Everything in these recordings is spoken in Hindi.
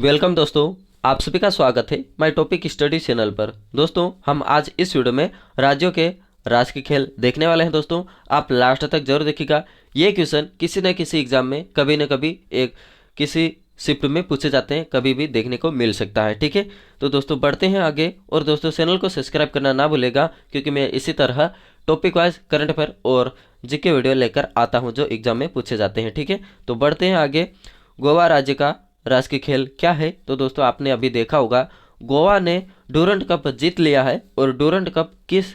वेलकम दोस्तों, आप सभी का स्वागत है माय टॉपिक स्टडी चैनल पर। दोस्तों, हम आज इस वीडियो में राज्यों के राष्ट्रीय खेल देखने वाले हैं। दोस्तों, आप लास्ट तक जरूर देखिएगा। ये क्वेश्चन किसी न किसी एग्जाम में कभी न कभी एक किसी शिफ्ट में पूछे जाते हैं, कभी भी देखने को मिल सकता है। ठीक है, तो दोस्तों बढ़ते हैं आगे। और दोस्तों, चैनल को सब्सक्राइब करना ना भूलेगा, क्योंकि मैं इसी तरह टॉपिक वाइज करंट अफेयर और जीके वीडियो लेकर आता हूँ जो एग्जाम में पूछे जाते हैं। ठीक है, तो बढ़ते हैं आगे। गोवा राज्य का राष्ट्रीय खेल क्या है? तो दोस्तों, आपने अभी देखा होगा, गोवा ने डूरंट कप जीत लिया है। और डूरंट कप किस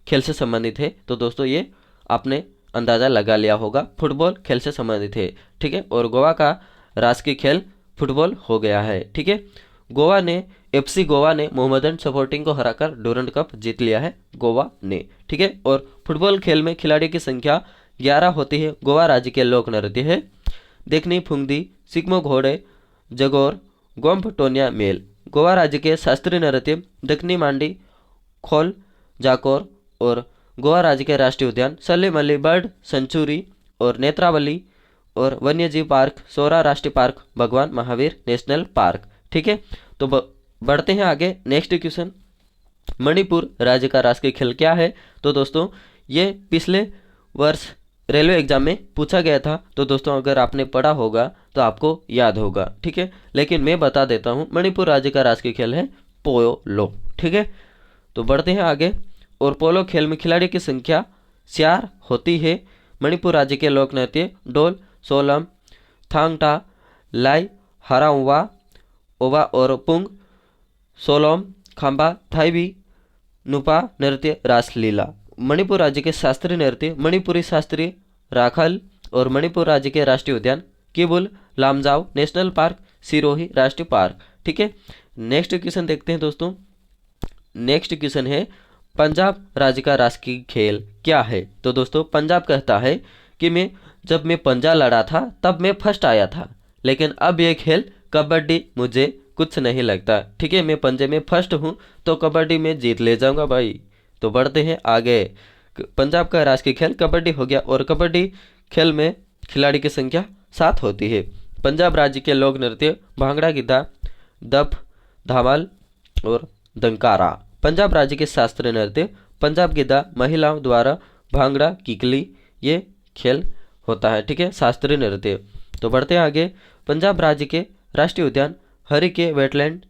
खेल से संबंधित है? तो दोस्तों, ये आपने अंदाज़ा लगा लिया होगा, फुटबॉल खेल से संबंधित है। ठीक है, और गोवा का राष्ट्रीय खेल फुटबॉल हो गया है। ठीक है, गोवा ने एफसी गोवा ने मोहम्मदन स्पोर्टिंग को हराकर डूरंट कप जीत लिया है, गोवा ने। ठीक है, और फुटबॉल खेल में खिलाड़ियों की संख्या 11 होती है। गोवा राज्य के लोक नृत्य है देखनी फुंगदी, सिक्मो घोड़े, जगोर, गोम्फ टोनिया मेल। गोवा राज्य के शास्त्रीय नृत्य दक्षिणी मांडी, खोल, जाकोर। और गोवा राज्य के राष्ट्रीय उद्यान सल्लेमल्ली बर्ड सेंचुरी और नेत्रावली और वन्यजीव पार्क, सोरा राष्ट्रीय पार्क, भगवान महावीर नेशनल पार्क। ठीक है, तो बढ़ते हैं आगे। नेक्स्ट क्वेश्चन, मणिपुर राज्य का राष्ट्रीय खेल क्या है? तो दोस्तों, ये पिछले वर्ष रेलवे एग्जाम में पूछा गया था। तो दोस्तों, अगर आपने पढ़ा होगा तो आपको याद होगा। ठीक है, लेकिन मैं बता देता हूँ, मणिपुर राज्य का राष्ट्रीय खेल है पोलो। ठीक है, तो बढ़ते हैं आगे। और पोलो खेल में खिलाड़ी की संख्या 4 होती है। मणिपुर राज्य के लोक नृत्य डोल, सोलम, थांगटा, लाई, हराउवा, ओवा और पुंग, सोलोम, खांबा, थाईबी, नुपा नृत्य, रासलीला। मणिपुर राज्य के शास्त्रीय नृत्य मणिपुरी शास्त्रीय, राखल। और मणिपुर राज्य के राष्ट्रीय उद्यान किबुल लामजाओ नेशनल पार्क, सिरोही राष्ट्रीय पार्क। ठीक है, नेक्स्ट क्वेश्चन देखते हैं दोस्तों। नेक्स्ट क्वेश्चन है, पंजाब राज्य का राष्ट्रीय खेल क्या है? तो दोस्तों, पंजाब कहता है कि जब मैं पंजा लड़ा था तब मैं फर्स्ट आया था, लेकिन अब यह खेल कबड्डी मुझे कुछ नहीं लगता। ठीक है, मैं पंजे में फर्स्ट हूँ तो कबड्डी में जीत ले जाऊंगा भाई। तो बढ़ते हैं आगे। पंजाब का राष्ट्रीय खेल कबड्डी हो गया। और कबड्डी खेल में खिलाड़ी की संख्या 7 होती है। पंजाब राज्य के लोक नृत्य भांगड़ा गिद्धा, दफ, धामाल और दंकारा। पंजाब राज्य के शास्त्रीय नृत्य पंजाब गिद्धा, महिलाओं द्वारा भांगड़ा किकली, ये खेल होता है। ठीक है, शास्त्रीय नृत्य। तो बढ़ते हैं आगे। पंजाब राज्य के राष्ट्रीय उद्यान हरी के वेटलैंड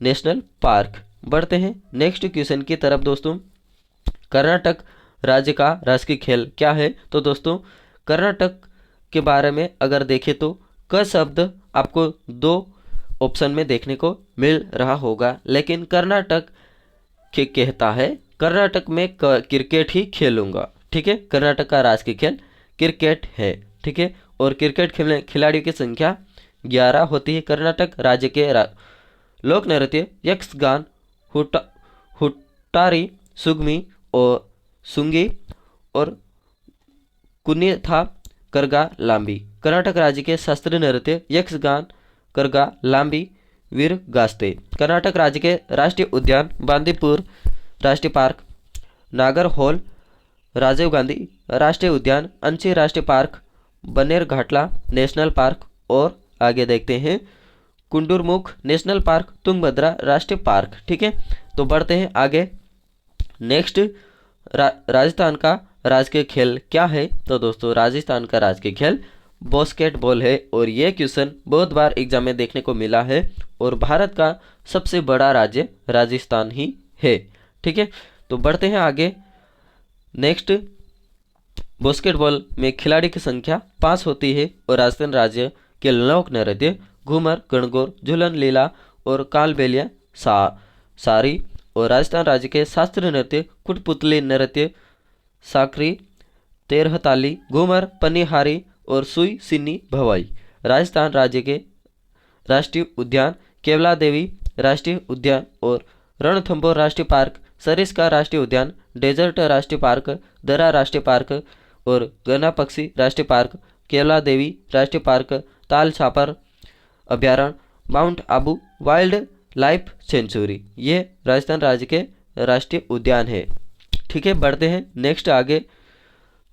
नेशनल पार्क। बढ़ते हैं नेक्स्ट क्वेश्चन की तरफ दोस्तों। कर्नाटक राज्य का राष्ट्रीय खेल क्या है? तो दोस्तों, कर्नाटक के बारे में अगर देखें तो क शब्द आपको 2 ऑप्शन में देखने को मिल रहा होगा, लेकिन कर्नाटक के कहता है कर्नाटक में क्रिकेट ही खेलूंगा। ठीक है, कर्नाटक का राष्ट्रीय खेल क्रिकेट है। ठीक है, और क्रिकेट खेलने खिलाड़ियों की संख्या 11 होती है। कर्नाटक राज्य के लोक नृत्य यक्षगान, हुट्टारी, सुगमी और सुंगी और कुनिथा, करगा लांबी। कर्नाटक राज्य के शास्त्रीय नृत्य यक्षगान, करगा लांबी, वीर गास्ते। कर्नाटक राज्य के राष्ट्रीय उद्यान बांदीपुर राष्ट्रीय पार्क, नागरहोल राजीव गांधी राष्ट्रीय उद्यान, अंची राष्ट्रीय पार्क, बनेरघाटला नेशनल पार्क। और आगे देखते हैं कुंडुरमुख नेशनल पार्क, तुंगभद्रा राष्ट्रीय पार्क। ठीक है, तो बढ़ते हैं आगे। नेक्स्ट, राजस्थान का राजकीय खेल क्या है? तो दोस्तों, राजस्थान का राजकीय खेल बास्केटबॉल है। और ये क्वेश्चन बहुत बार एग्जाम में देखने को मिला है। और भारत का सबसे बड़ा राज्य राजस्थान ही है। ठीक है, तो बढ़ते हैं आगे। नेक्स्ट, बास्केटबॉल में खिलाड़ी की संख्या 5 होती है। और राजस्थान राज्य के लोक नृत्य घूमर, गणगौर, झूलन लीला और कालबेलिया सारी। और राजस्थान राज्य के शास्त्रीय नृत्य कुटपुतली नृत्य, साकरी, तेरहताली, घूमर, पनिहारी और सुई सिन्नी भवाई। राजस्थान राज्य के राष्ट्रीय उद्यान केवला देवी राष्ट्रीय उद्यान और रणथंभौर राष्ट्रीय पार्क, सरिस्का राष्ट्रीय उद्यान, डेजर्ट राष्ट्रीय पार्क, दरा राष्ट्रीय पार्क और गना पक्षी राष्ट्रीय पार्क, केवला देवी राष्ट्रीय पार्क, ताल छापर अभ्यारण्य, mount Abu wild life sanctuary. ये राजस्थान राज्य के राष्ट्रीय उद्यान है। ठीक है, बढ़ते हैं नेक्स्ट आगे।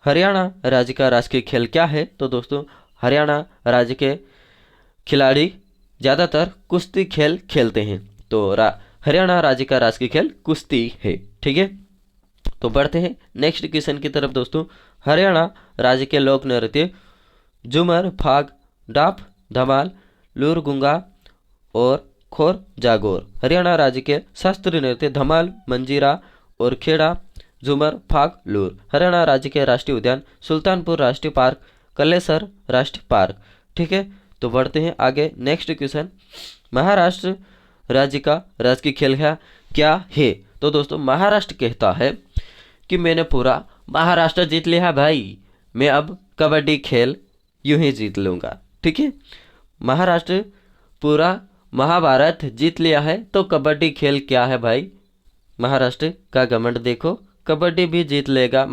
हरियाणा राज्य का राष्ट्रीय खेल क्या है? तो दोस्तों, हरियाणा राज्य के खिलाड़ी ज़्यादातर कुश्ती खेल खेलते हैं। तो हरियाणा राज्य का राष्ट्रीय खेल कुश्ती है। ठीक है, तो बढ़ते हैं नेक्स्ट क्वेश्चन की तरफ दोस्तों। हरियाणा राज्य के लोक नृत्य झूमर, फाग, डाफ, धमाल, लूर गुंगा और खोर जागोर। हरियाणा राज्य के शास्त्रीय नृत्य धमाल, मंजीरा और खेड़ा, झूमर, फाग, लूर। हरियाणा राज्य के राष्ट्रीय उद्यान सुल्तानपुर राष्ट्रीय पार्क, कलेसर राष्ट्रीय पार्क। ठीक है, तो बढ़ते हैं आगे नेक्स्ट क्वेश्चन। महाराष्ट्र राज्य का राष्ट्रीय खेल क्या है? तो दोस्तों महाराष्ट्र कहता है कि मैंने पूरा महाराष्ट्र जीत लिया भाई, मैं अब कबड्डी खेल यूं ही जीत लूँगा। ठीक है, महाराष्ट्र पूरा महाभारत जीत लिया है, तो कबड्डी खेल क्या है भाई? महाराष्ट्र का घमंड देखो, कबड्डी भी जीत लेगा।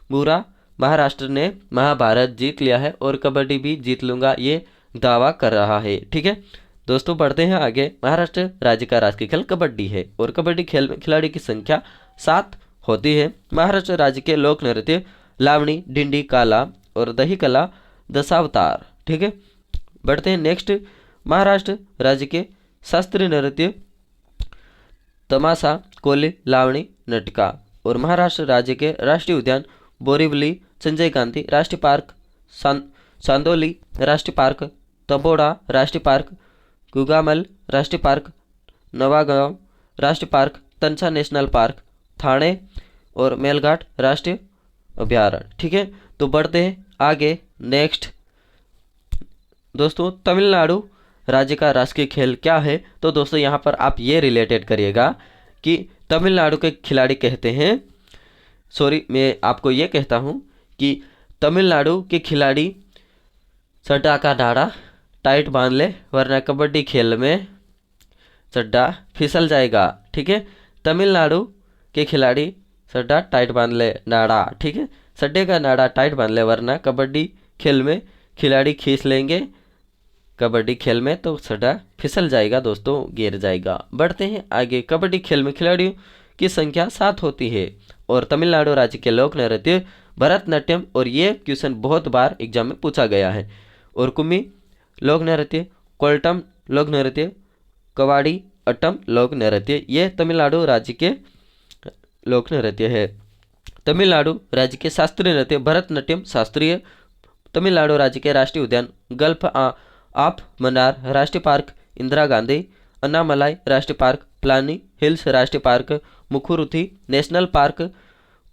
पूरा महाराष्ट्र ने महाभारत जीत लिया है और कबड्डी भी जीत लूँगा, ये दावा कर रहा है। ठीक है दोस्तों, बढ़ते हैं आगे। महाराष्ट्र राज्य का राष्ट्रीय खेल कबड्डी है और कबड्डी खेल में खिलाड़ी की संख्या 7 होती है। महाराष्ट्र राज्य के लोक नृत्य लावणी, डिंडी, काला और दही कला, दशावतार। ठीक है, बढ़ते हैं नेक्स्ट। महाराष्ट्र राज्य के शास्त्रीय नृत्य तमाशा, कोली, लावणी, नटका। और महाराष्ट्र राज्य के राष्ट्रीय उद्यान बोरीवली, संजय गांधी राष्ट्रीय पार्क, चांदोली राष्ट्रीय पार्क, तबोड़ा राष्ट्रीय पार्क, गुगामल राष्ट्रीय पार्क, नवागांव राष्ट्रीय पार्क, तंसा नेशनल पार्क, थाने और मेलघाट राष्ट्रीय अभयारण्य। ठीक है, तो बढ़ते हैं आगे नेक्स्ट दोस्तों। तमिलनाडु राज्य का राष्ट्रीय खेल क्या है? तो दोस्तों यहाँ पर आप ये रिलेटेड करिएगा कि तमिलनाडु के खिलाड़ी कहते हैं, मैं आपको ये कहता हूँ कि तमिलनाडु के खिलाड़ी चड्डा का नाड़ा टाइट बांध ले, वरना कबड्डी खेल में चड्डा फिसल जाएगा। ठीक है, तमिलनाडु के खिलाड़ी चड्डा टाइट बांध ले नाड़ा। ठीक है, चड्डे का नाड़ा टाइट बांध ले, वरना कबड्डी खेल में खिलाड़ी खींच लेंगे कबड्डी खेल में, तो चड्डा फिसल जाएगा दोस्तों, गिर जाएगा। बढ़ते हैं आगे। कबड्डी खेल में खिलाड़ियों की संख्या 7 होती है और तमिलनाडु राज्य के लोक नृत्य भरतनाट्यम, और ये क्वेश्चन बहुत बार एग्जाम में पूछा गया है। और कुम्मी लोक नृत्य, कोल्टम लोक नृत्य, कवाड़ी अट्टम लोक नृत्य, ये तमिलनाडु राज्य के लोक नृत्य है। तमिलनाडु राज्य के शास्त्रीय नृत्य भरतनाट्यम शास्त्रीय। तमिलनाडु राज्य के राष्ट्रीय उद्यान गल्फ ऑफ मन्नार राष्ट्रीय पार्क, इंदिरा गांधी अन्नामलाई राष्ट्रीय पार्क, प्लानी हिल्स राष्ट्रीय पार्क, मुकुरुथी नेशनल पार्क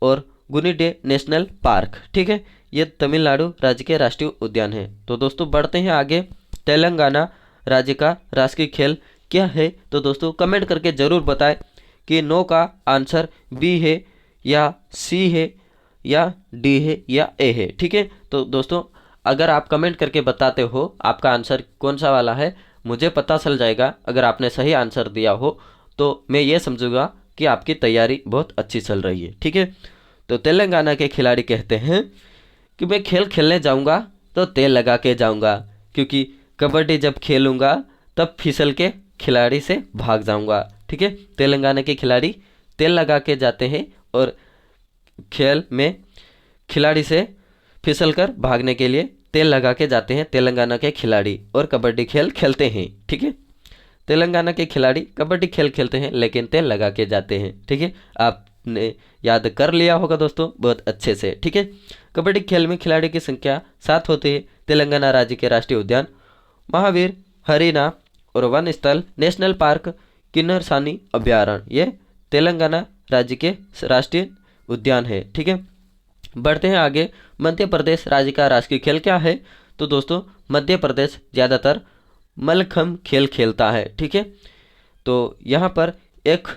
और गुनिडे नेशनल पार्क। ठीक है, ये तमिलनाडु राज्य के राष्ट्रीय उद्यान है। तो दोस्तों बढ़ते हैं आगे। तेलंगाना राज्य का राष्ट्रीय खेल क्या है? तो दोस्तों कमेंट करके ज़रूर बताएं कि नो का आंसर बी है या सी है या डी है या ए है। ठीक है, तो दोस्तों अगर आप कमेंट करके बताते हो आपका आंसर कौन सा वाला है, मुझे पता चल जाएगा। अगर आपने सही आंसर दिया हो तो मैं ये समझूंगा कि आपकी तैयारी बहुत अच्छी चल रही है। ठीक है, तो तेलंगाना के खिलाड़ी कहते हैं कि मैं खेल खेलने जाऊंगा तो तेल लगा के जाऊंगा, क्योंकि कबड्डी जब खेलूंगा तब फिसल के खिलाड़ी से भाग जाऊंगा। ठीक है, तेलंगाना के खिलाड़ी तेल लगा के जाते हैं और खेल में खिलाड़ी से फिसल कर भागने के लिए तेल लगा के जाते हैं तेलंगाना के खिलाड़ी, और कबड्डी खेल खेलते हैं। ठीक है, तेलंगाना के खिलाड़ी कबड्डी खेल खेलते हैं लेकिन तेल लगा के जाते हैं। ठीक है, आपने याद कर लिया होगा दोस्तों बहुत अच्छे से। ठीक है, कबड्डी खेल में खिलाड़ी की संख्या 7 होती है। तेलंगाना राज्य के राष्ट्रीय उद्यान महावीर, हरिना और वन स्थल नेशनल पार्क, किन्नरसानी अभयारण्य, ये तेलंगाना राज्य के राष्ट्रीय उद्यान है। ठीक है, बढ़ते हैं आगे। मध्य प्रदेश राज्य का राष्ट्रीय खेल क्या है? तो दोस्तों मध्य प्रदेश ज़्यादातर मलखम खेल खेलता है। ठीक है, तो यहाँ पर एक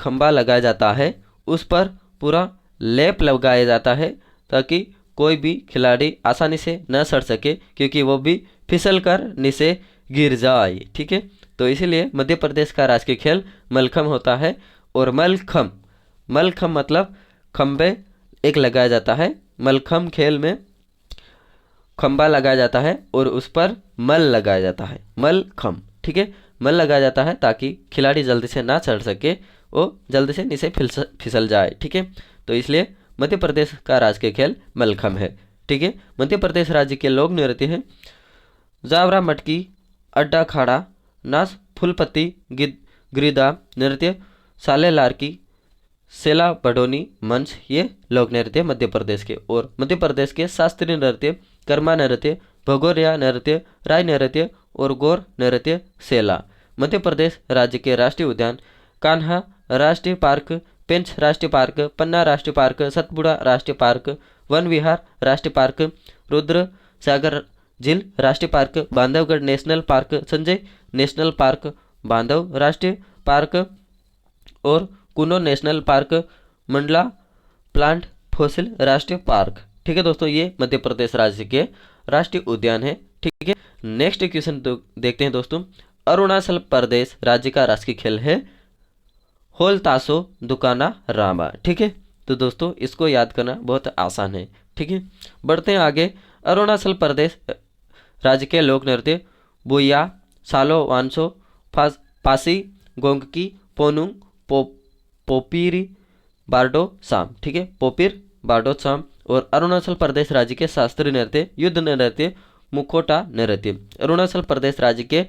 खंबा लगाया जाता है, उस पर पूरा लेप लगाया जाता है ताकि कोई भी खिलाड़ी आसानी से न सड़ सके, क्योंकि वो भी फिसल कर नीचे गिर जाए। ठीक है, तो इसीलिए मध्य प्रदेश का राष्ट्रीय खेल मलखम होता है। और मलखम मतलब खंबे एक लगाया जाता है। मलखम खेल में खंबा लगाया जाता है और उस पर मल लगाया जाता है, मलखम। ठीक है, मल लगाया जाता है ताकि खिलाड़ी जल्दी से ना चढ़ सके, वो जल्दी से नीचे फिसल जाए। ठीक है, तो इसलिए मध्य प्रदेश का राष्ट्रीय खेल मलखम है। ठीक है, मध्य प्रदेश राज्य के लोक नृत्य हैं जावरा, मटकी, अड्डा खाड़ा नाच, फूलपत्ती गिरिदा नृत्य, साले लारकी, सेला बडोनी मंच, ये लोक नृत्य मध्य प्रदेश के। और मध्य प्रदेश के शास्त्रीय नृत्य कर्मा नृत्य, भगोरिया नृत्य, राय नृत्य और गौर नृत्य सेला। मध्य प्रदेश राज्य के राष्ट्रीय उद्यान कान्हा राष्ट्रीय पार्क, पेंच राष्ट्रीय पार्क, पन्ना राष्ट्रीय पार्क, सतपुड़ा राष्ट्रीय पार्क, वन विहार राष्ट्रीय पार्क, रुद्र सागर झील राष्ट्रीय park, Bandhavgarh national park, Sanjay national park, Bandhav राष्ट्रीय पार्क और Kuno national park, Mandla plant fossil राष्ट्रीय पार्क। ठीक है दोस्तों, ये मध्य प्रदेश राज्य के राष्ट्रीय उद्यान है। ठीक है, नेक्स्ट क्वेश्चन देखते हैं दोस्तों। अरुणाचल प्रदेश राज्य का राष्ट्रीय खेल है होल तासो दुकाना रामा। ठीक है, तो दोस्तों इसको याद करना बहुत आसान है। ठीक है, बढ़ते हैं आगे। अरुणाचल प्रदेश राज्य के लोक नृत्य बुया, सालो वानसो, पासी, गोंगकी, पोनुंग, पोपीरी, बारडो साम। ठीक है, पोपीर बारडो साम। और अरुणाचल प्रदेश राज्य के शास्त्रीय नृत्य युद्ध नृत्य मुखोटा नृत्य। अरुणाचल प्रदेश राज्य के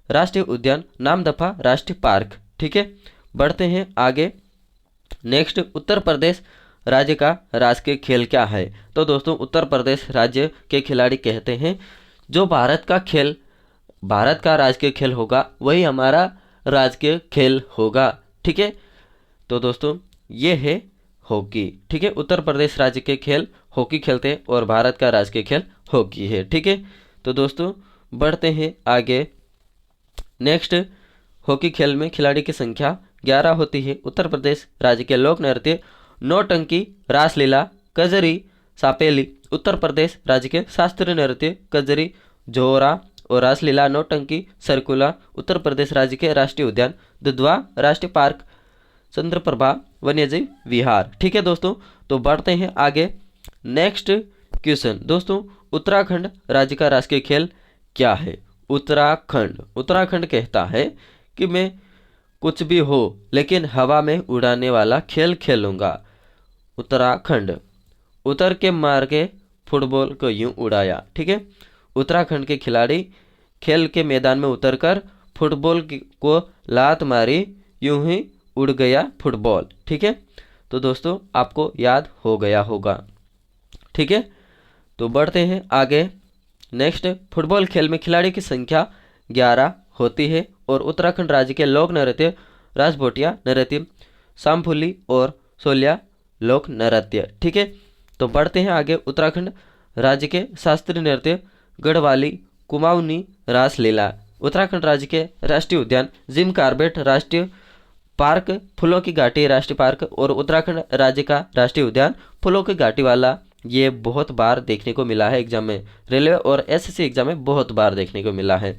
राष्ट्रीय उद्यान नामदफा राष्ट्रीय पार्क। ठीक है, बढ़ते हैं आगे। नेक्स्ट, उत्तर प्रदेश राज्य का राष्ट्रीय खेल क्या है? तो दोस्तों उत्तर प्रदेश राज्य के खिलाड़ी कहते हैं जो भारत का राजकीय खेल होगा वही हमारा राजकीय खेल होगा। ठीक है, तो दोस्तों ये है हॉकी। ठीक है, उत्तर प्रदेश राज्य के खेल हॉकी खेलते हैं और भारत का राजकीय खेल हॉकी है। ठीक है, तो दोस्तों बढ़ते हैं आगे। नेक्स्ट, हॉकी खेल में खिलाड़ी की संख्या 11 होती है। उत्तर प्रदेश राज्य के लोक नृत्य नौटंकी, रासलीला, कजरी, सापेली। उत्तर प्रदेश राज्य के शास्त्रीय नृत्य कजरी, जोहरा और रासलीला, नौटंकी, सरकुला। उत्तर प्रदेश राज्य के राष्ट्रीय उद्यान दुधवा राष्ट्रीय पार्क, चंद्रप्रभा वन्यजीव विहार। ठीक है दोस्तों, तो बढ़ते हैं आगे। नेक्स्ट क्वेश्चन दोस्तों, उत्तराखंड राज्य का राष्ट्रीय खेल क्या है? उत्तराखंड कहता है कि मैं कुछ भी हो लेकिन हवा में उड़ाने वाला खेल खेलूंगा। उत्तराखंड उतर के मार के फुटबॉल को यूं उड़ाया। ठीक है, उत्तराखंड के खिलाड़ी खेल के मैदान में उतरकर फुटबॉल को लात मारी, यूं ही उड़ गया फुटबॉल। ठीक है, तो दोस्तों आपको याद हो गया होगा। ठीक है, तो बढ़ते हैं आगे। नेक्स्ट, फुटबॉल खेल में खिलाड़ी की संख्या 11 होती है और उत्तराखंड राज्य के लोक नृत्य राजभोटिया नृत्य, सामफुली और सोलिया लोक नृत्य। ठीक है, तो बढ़ते हैं आगे। उत्तराखंड राज्य के शास्त्रीय नृत्य गढ़वाली, कुमाऊनी, रासलीला। उत्तराखंड राज्य के राष्ट्रीय उद्यान जिम कॉर्बेट राष्ट्रीय पार्क, फूलों की घाटी राष्ट्रीय पार्क और उत्तराखंड राज्य का राष्ट्रीय उद्यान फूलों की घाटी वाला। ये बहुत बार देखने को मिला है एग्जाम में, रेलवे और एसएससी एग्जाम में बहुत बार देखने को मिला है।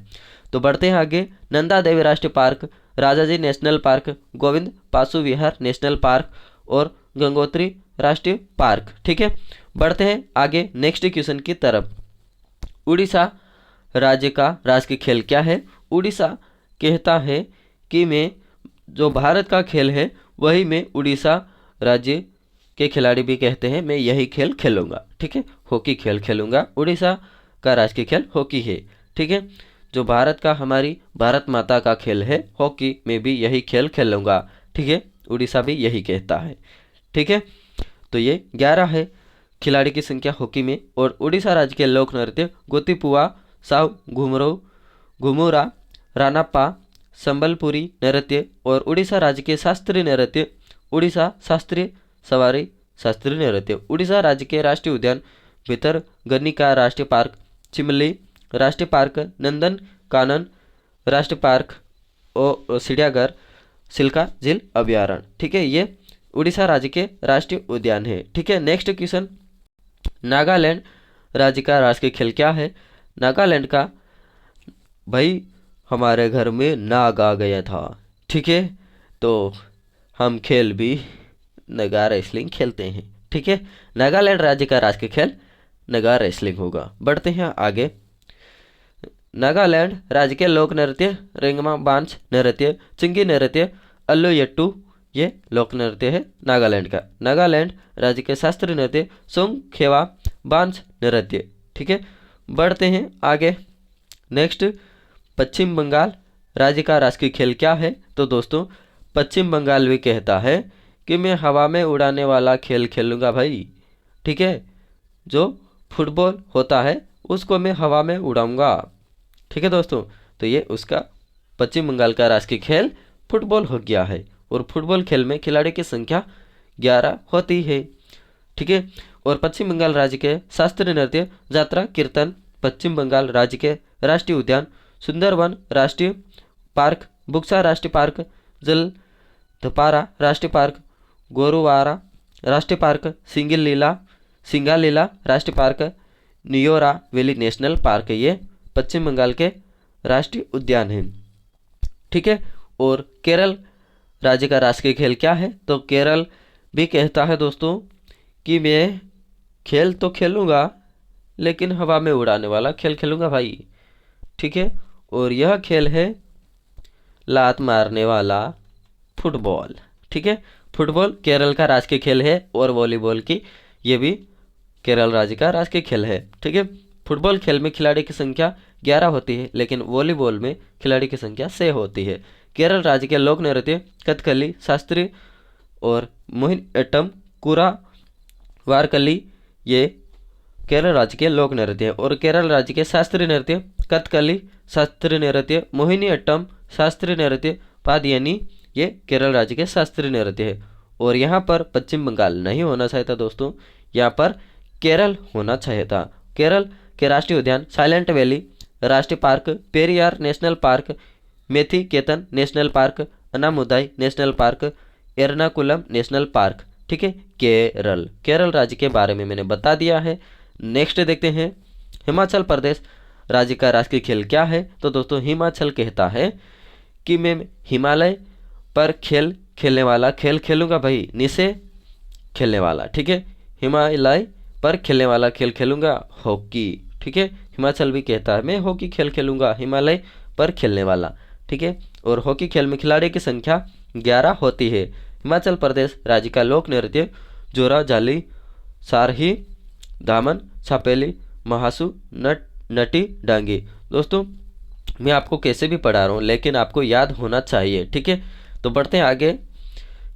तो बढ़ते हैं आगे। नंदा देवी राष्ट्रीय park, Rajaji national park, Govind Pashu Vihar national park और गंगोत्री राष्ट्रीय पार्क। ठीक है, बढ़ते हैं आगे नेक्स्ट क्वेश्चन की तरफ। उड़ीसा राज्य का राष्ट्रीय खेल क्या है? उड़ीसा कहता है कि मैं जो भारत का खेल है वही मैं उड़ीसा राज्य के खिलाड़ी भी कहते हैं मैं यही खेल खेलूंगा। ठीक है, हॉकी खेल खेलूंगा। उड़ीसा का राष्ट्रीय खेल हॉकी है। ठीक है, जो भारत का हमारी भारत माता का खेल है हॉकी, में भी यही खेल खेलूंगा। ठीक है, उड़ीसा भी यही कहता है। ठीक है, तो ये 11 है खिलाड़ी की संख्या हॉकी में। और उड़ीसा राज्य के लोक नृत्य गोतीपुआ, साव घुमुरा, रानाप्पा, संबलपुरी नृत्य और उड़ीसा राज्य के शास्त्रीय नृत्य उड़ीसा शास्त्रीय सवारी शास्त्रीय नृत्य। उड़ीसा राज्य के राष्ट्रीय उद्यान भितरकनिका राष्ट्रीय पार्क, चिमली राष्ट्रीय पार्क, नंदन कानन राष्ट्रीय पार्क और चिड़ियाघर सिल्का झील अभ्यारण्य। ठीक है, ये उड़ीसा राज्य के राष्ट्रीय उद्यान है। ठीक है, नेक्स्ट क्वेश्चन, नागालैंड राज्य का राष्ट्रीय खेल क्या है? नागालैंड का भाई हमारे घर में नाग आ गया था। ठीक है, तो हम खेल भी नगा रेसलिंग खेलते हैं। ठीक है, नागालैंड राज्य का राष्ट्रीय खेल नगा रेसलिंग होगा। बढ़ते हैं आगे। नागालैंड राज्य के लोक नृत्य रेंगमा बांस नृत्य, चिंगी नृत्य, अल्लू यट्टू, ये लोक नृत्य है नागालैंड का। नागालैंड राज्य के शास्त्रीय नृत्य सोंग खेवा बांस नृत्य। ठीक है, बढ़ते हैं आगे। नेक्स्ट, पश्चिम बंगाल राज्य का राष्ट्रीय खेल क्या है? तो दोस्तों पश्चिम बंगाल भी कहता है कि मैं हवा में उड़ाने वाला खेल खेलूंगा भाई। ठीक है, जो फुटबॉल होता है उसको मैं हवा में उड़ाऊंगा। ठीक है दोस्तों, तो ये उसका पश्चिम बंगाल का राष्ट्रीय खेल फुटबॉल हो गया है। और फुटबॉल खेल में खिलाड़ी की संख्या 11 होती है। ठीक है, और पश्चिम बंगाल राज्य के शास्त्रीय नृत्य यात्रा कीर्तन, पश्चिम बंगाल राज्य के राष्ट्रीय उद्यान सुंदरवन राष्ट्रीय पार्क, बुक्सा राष्ट्रीय पार्क, जलधपारा राष्ट्रीय पार्क, गोरुवारा राष्ट्रीय पार्क, सिंगालीला राष्ट्रीय park, Neora valley national park, ये पश्चिम बंगाल के राष्ट्रीय उद्यान हैं। ठीक है, और केरल राज्य का राष्ट्रीय खेल क्या है? तो केरल भी कहता है दोस्तों कि मैं खेल तो खेलूँगा लेकिन हवा में उड़ाने वाला खेल खेलूँगा भाई। ठीक है, और यह खेल है लात मारने वाला फुटबॉल। ठीक है, फुटबॉल केरल का राष्ट्रीय खेल है और वॉलीबॉल की ये भी केरल राज्य का राष्ट्रीय खेल है। ठीक है, फुटबॉल खेल में खिलाड़ी की संख्या 11 होती है लेकिन वॉलीबॉल में खिलाड़ी की संख्या 6 होती है। केरल राज्य के लोक नृत्य कथकली, शास्त्रीय और मोहिनीअट्टम, कुरा वारकली ये केरल राज्य के लोक नृत्य है। और केरल राज्य के शास्त्रीय नृत्य कथकली, शास्त्रीय नृत्य मोहिनीअट्टम, शास्त्रीय नृत्य पादियनी, ये केरल राज्य के शास्त्रीय नृत्य है। और यहाँ पर पश्चिम बंगाल नहीं होना चाहिए था दोस्तों, यहाँ पर केरल होना चाहिए था। केरल के राष्ट्रीय उद्यान साइलेंट वैली राष्ट्रीय park, Periyar national park, Mathikettan national park, Anamudi national park, Ernakulam national park. ठीक है, केरल राज्य के बारे में मैंने बता दिया है। नेक्स्ट देखते हैं, हिमाचल प्रदेश राज्य का राष्ट्रीय खेल क्या है? तो दोस्तों हिमाचल कहता है कि मैं हिमालय पर खेलने वाला खेल खेलूंगा भाई, नीचे खेलने वाला। ठीक है, हिमालय पर खेलने वाला खेल खेलूंगा हॉकी। ठीक है, हिमाचल भी कहता है मैं हॉकी खेल खेलूंगा, हिमालय पर खेलने वाला। ठीक है, और हॉकी खेल में खिलाड़ी की संख्या 11 होती है। हिमाचल प्रदेश राज्य का लोक नृत्य जोरा जाली, सारही, दामन, छापेली, महासु, नटी डांगी। दोस्तों मैं आपको कैसे भी पढ़ा रहा हूँ लेकिन आपको याद होना चाहिए। ठीक है, तो बढ़ते हैं आगे।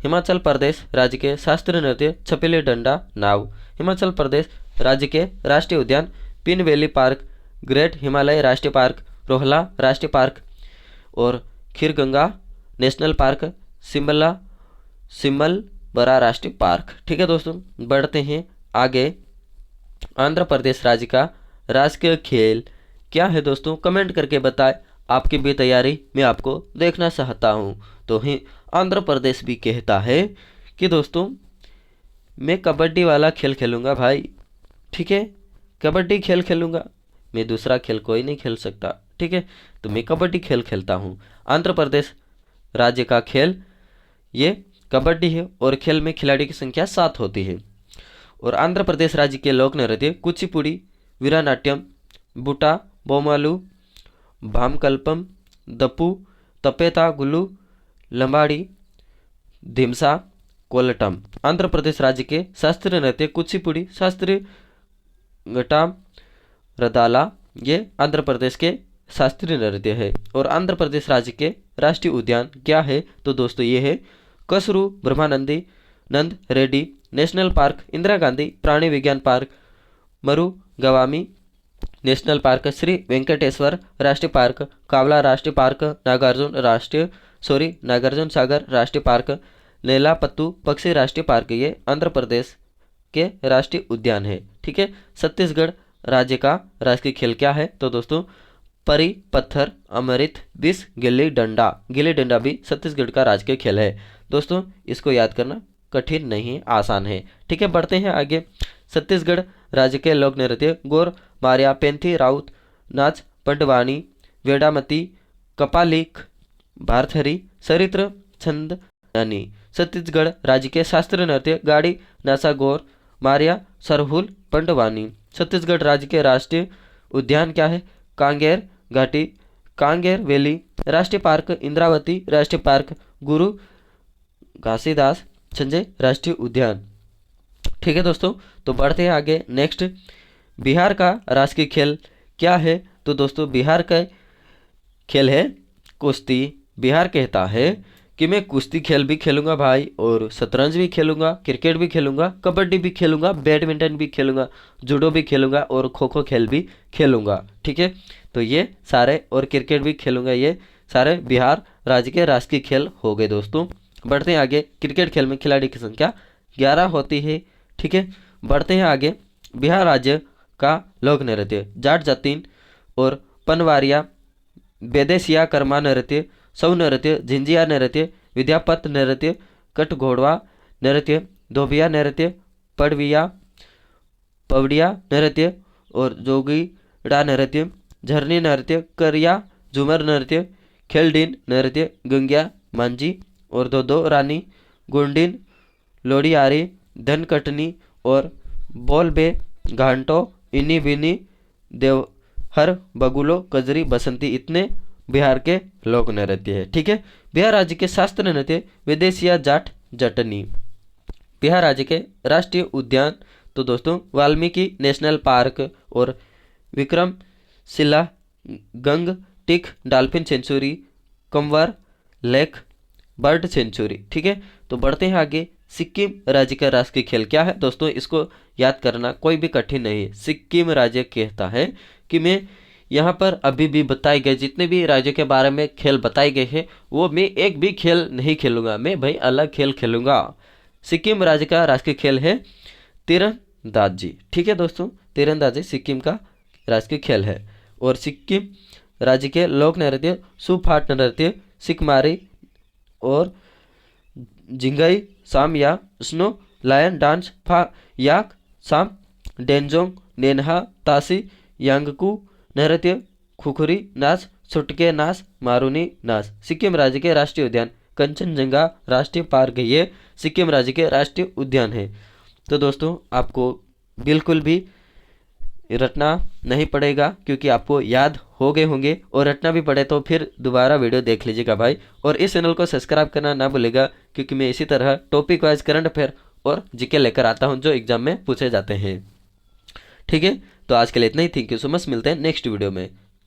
हिमाचल प्रदेश राज्य के शास्त्रीय नृत्य छपेली डंडा नाव। हिमाचल प्रदेश राज्य के राष्ट्रीय उद्यान pin valley park, great Himalaya राष्ट्रीय पार्क, रोहला राष्ट्रीय पार्क और खीरगंगा नेशनल पार्क, सिमलबरा राष्ट्रीय पार्क। ठीक है दोस्तों, बढ़ते हैं आगे। आंध्र प्रदेश राज्य का राष्ट्रीय खेल क्या है दोस्तों? कमेंट करके बताएं, आपकी भी तैयारी मैं आपको देखना चाहता हूँ। तो ही आंध्र प्रदेश भी कहता है कि दोस्तों मैं कबड्डी वाला खेल खेलूँगा भाई। ठीक है, कबड्डी खेल खेलूँगा, मैं दूसरा खेल कोई नहीं खेल सकता। ठीक है, तो मैं कबड्डी खेल खेलता हूँ। आंध्र प्रदेश राज्य का खेल ये कबड्डी है और खेल में खिलाड़ी की संख्या 7 होती है। और आंध्र प्रदेश राज्य के लोक नृत्य कुचिपुड़ी, वीरानाट्यम, बुटा, बोमालू, भामकल्पम, दप्पू, तपेता गुल्लू, लंबाड़ी, धिमसा, कोलटम। आंध्र प्रदेश राज्य के शास्त्रीय नृत्य कुचिपुड़ी, शास्त्रीय घटाम, रदाला, ये आंध्र प्रदेश के शास्त्रीय नृत्य है। और आंध्र प्रदेश राज्य के राष्ट्रीय उद्यान क्या है? तो दोस्तों ये है Kasu Brahmananda Reddy national park, Indira Gandhi प्राणी विज्ञान park, Mrugavani national park, Shri Venkateswara राष्ट्रीय पार्क, कावला राष्ट्रीय पार्क, नागार्जुन सागर राष्ट्रीय पार्क, नेलापत्तू पक्षी राष्ट्रीय पार्क, ये आंध्र प्रदेश के राष्ट्रीय उद्यान है। ठीक है, छत्तीसगढ़ राज्य का राष्ट्रीय खेल क्या है? तो दोस्तों परी, पत्थर, अमृत, विष, गिल्ली डंडा। गिल्ली डंडा भी छत्तीसगढ़ का राजकीय खेल है। दोस्तों इसको याद करना कठिन नहीं, आसान है। ठीक है, बढ़ते हैं आगे। छत्तीसगढ़ राज्य के लोक नृत्य गोर मारिया, पेंथी, राउत नाच, पंडवानी, वेडामती, कपालिक, भारथरी, सरित्र, छंद यानी। छत्तीसगढ़ राज्य के शास्त्रीय नृत्य गाड़ी, नासा, गोर मारिया, सरहुल, पंडवानी। छत्तीसगढ़ राज्य के राष्ट्रीय उद्यान क्या है? कांगेर घाटी, कांगेर वैली राष्ट्रीय पार्क, इंद्रावती राष्ट्रीय पार्क, गुरु घासीदास संजय राष्ट्रीय उद्यान। ठीक है दोस्तों, तो बढ़ते हैं आगे। नेक्स्ट, बिहार का राष्ट्रीय खेल क्या है? तो दोस्तों बिहार का खेल है कुश्ती। बिहार कहता है कि मैं कुश्ती खेल भी खेलूंगा भाई, और शतरंज भी खेलूंगा, क्रिकेट भी खेलूंगा, कबड्डी भी खेलूंगा, बैडमिंटन भी खेलूंगा, जूडो भी खेलूंगा और खो खो खेल भी खेलूंगा। ठीक है, तो ये सारे, और क्रिकेट भी खेलूंगा, ये सारे बिहार राज्य के राष्ट्रीय खेल हो गए दोस्तों। बढ़ते हैं आगे। क्रिकेट खेल में खिलाड़ी की संख्या 11 होती है। ठीक है, बढ़ते हैं आगे। बिहार राज्य का लोक नृत्य जाट जातीन और पनवारिया, बेदेसिया कर्मा नृत्य, सौ नृत्य, झिंझिया नृत्य, विद्यापत नृत्य, कटघोड़वा नृत्य, धोबिया नृत्य, पड़विया पवड़िया नृत्य और जोगीड़ा नृत्य, झरनी नृत्य, करिया झूमर नृत्य, खेलडीन नृत्य, गंगिया मांझी और दो दो रानी, गुंडीन, लोडियारी, धनकटनी और बोलबे, घांटो, इनी बिनी, देवहर, बगुलो, कजरी, बसंती, इतने बिहार के लोक नृत्य है। ठीक है, बिहार राज्य के शास्त्रीय नृत्य विदेशिया जाट जटनी। बिहार राज्य के राष्ट्रीय उद्यान तो दोस्तों वाल्मीकि नेशनल पार्क और Vikramshila, gangetic dolphin sanctuary, Kanwar lake bird sanctuary. ठीक है, तो बढ़ते हैं आगे। सिक्किम राज्य का राष्ट्रीय खेल क्या है दोस्तों, इसको याद करना कोई भी कठिन नहीं है। सिक्किम राज्य कहता है कि मैं यहाँ पर अभी भी बताए गए जितने भी राज्यों के बारे में खेल बताए गए हैं वो मैं एक भी खेल नहीं खेलूंगा, मैं भाई अलग खेल खेलूंगा। सिक्किम राज्य का राष्ट्रीय खेल है तीरंदाजी। ठीक है दोस्तों, तीरंदाजी सिक्किम का राष्ट्रीय खेल है। और सिक्किम राज्य के लोक नृत्य सुफाट नृत्य, सिकमारी और जिंगई साम या स्नो लायन डांस, फा याक साम, डेंजोंग, नेनहा, तासी, यांगकू नृत्य, खुखरी नाच, सुटके नाच, मारूनी नाच। सिक्किम राज्य के राष्ट्रीय उद्यान कंचनजंगा राष्ट्रीय पार्क ये सिक्किम राज्य के राष्ट्रीय उद्यान है। तो दोस्तों आपको बिल्कुल भी रटना नहीं पड़ेगा क्योंकि आपको याद हो गए होंगे, और रटना भी पड़े तो फिर दोबारा वीडियो देख लीजिएगा भाई। और इस चैनल को सब्सक्राइब करना ना भूलेगा क्योंकि मैं इसी तरह टॉपिक वाइज करंट अफेयर और जीके लेकर आता हूं जो एग्जाम में पूछे जाते हैं। ठीक है, तो आज के लिए इतना ही। थैंक यू सो मच, मिलते हैं नेक्स्ट वीडियो में।